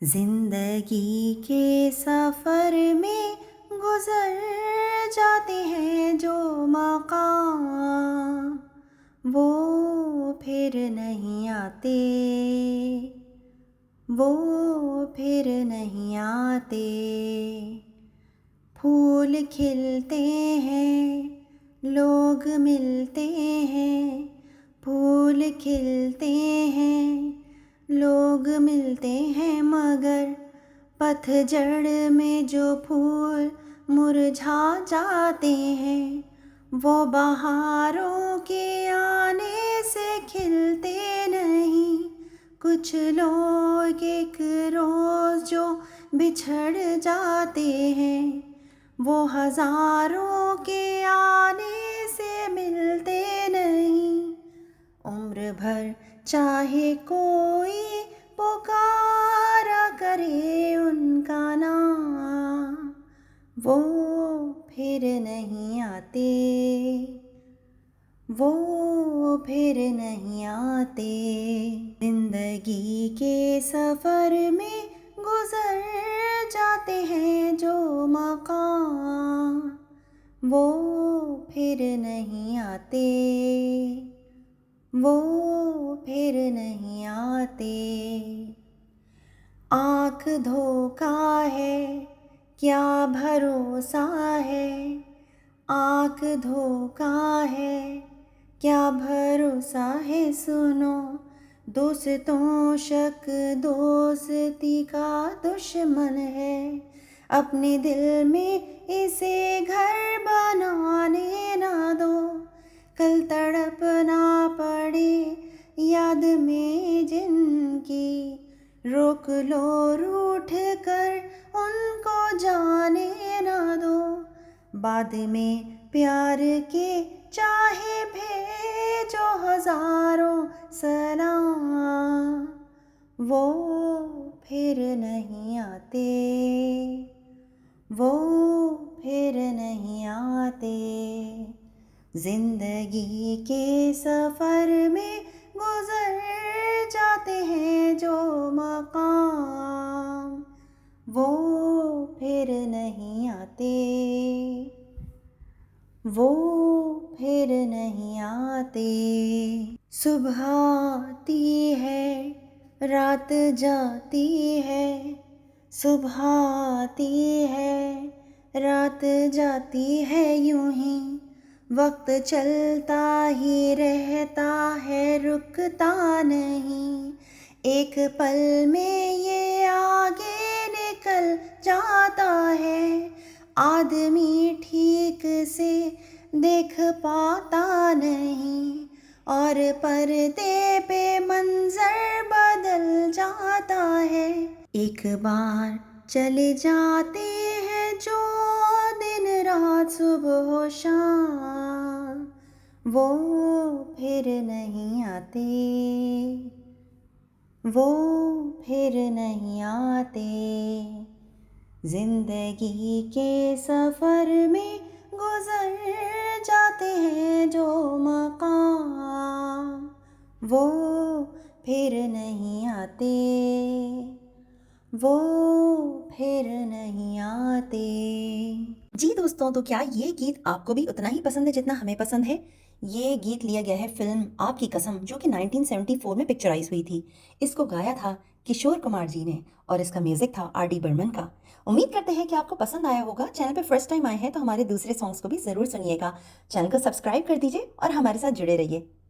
जिंदगी के सफर में गुजर जाते हैं जो मकाम, वो फिर नहीं आते, वो फिर नहीं आते। फूल खिलते हैं, लोग मिलते हैं, फूल खिलते हैं, लोग मिलते हैं, मगर पतझड़ में जो फूल मुरझा जाते हैं, वो बहारों के आने से खिलते नहीं। कुछ लोग एक रोज जो बिछड़ जाते हैं, वो हजारों के आने से मिलते नहीं। उम्र भर चाहे कोई पुकारा करे उनका नाम, वो फिर नहीं आते, वो फिर नहीं आते। जिंदगी के सफर में गुजर जाते हैं जो मकाम, वो फिर नहीं आते, वो फिर नहीं आते। आँख धोखा है, क्या भरोसा है, आँख धोखा है, क्या भरोसा है। सुनो, दोस्तों शक दोस्ती का दुश्मन है, अपने दिल में इसे घर बनाने ना दो। कल तड़पना पड़े याद में जिनकी, रोक लो रूठ कर उनको जाने ना दो। बाद में प्यार के चाहे भेजो हजारों सलाम, वो फिर नहीं आते, वो फिर नहीं आते। जिंदगी के सफर में गुजर जाते हैं जो मकाम, वो फिर नहीं आते, वो फिर नहीं आते। सुबह आती है, रात जाती है, सुबह आती है, रात जाती है, यूं ही वक्त चलता ही रहता है, रुकता नहीं। एक पल में ये आगे निकल जाता है, आदमी ठीक से देख पाता नहीं, और पर्दे पे मंजर बदल जाता है। एक बार चले जाते हैं जो दिन रात सुबह शाम, वो फिर नहीं आते, वो फिर नहीं आते। जिंदगी के सफर में गुजर जाते हैं जो मकाम, वो फिर नहीं आते, वो फिर नहीं आते। जी दोस्तों, तो क्या ये गीत आपको भी उतना ही पसंद है जितना हमें पसंद है? ये गीत लिया गया है फिल्म आपकी कसम, जो कि 1974 में पिक्चराइज हुई थी। इसको गाया था किशोर कुमार जी ने और इसका म्यूजिक था आर.डी. बर्मन का। उम्मीद करते हैं कि आपको पसंद आया होगा। चैनल पे फर्स्ट टाइम आए हैं तो हमारे दूसरे सॉन्ग्स को भी ज़रूर सुनिएगा। चैनल को सब्सक्राइब कर दीजिए और हमारे साथ जुड़े रहिए।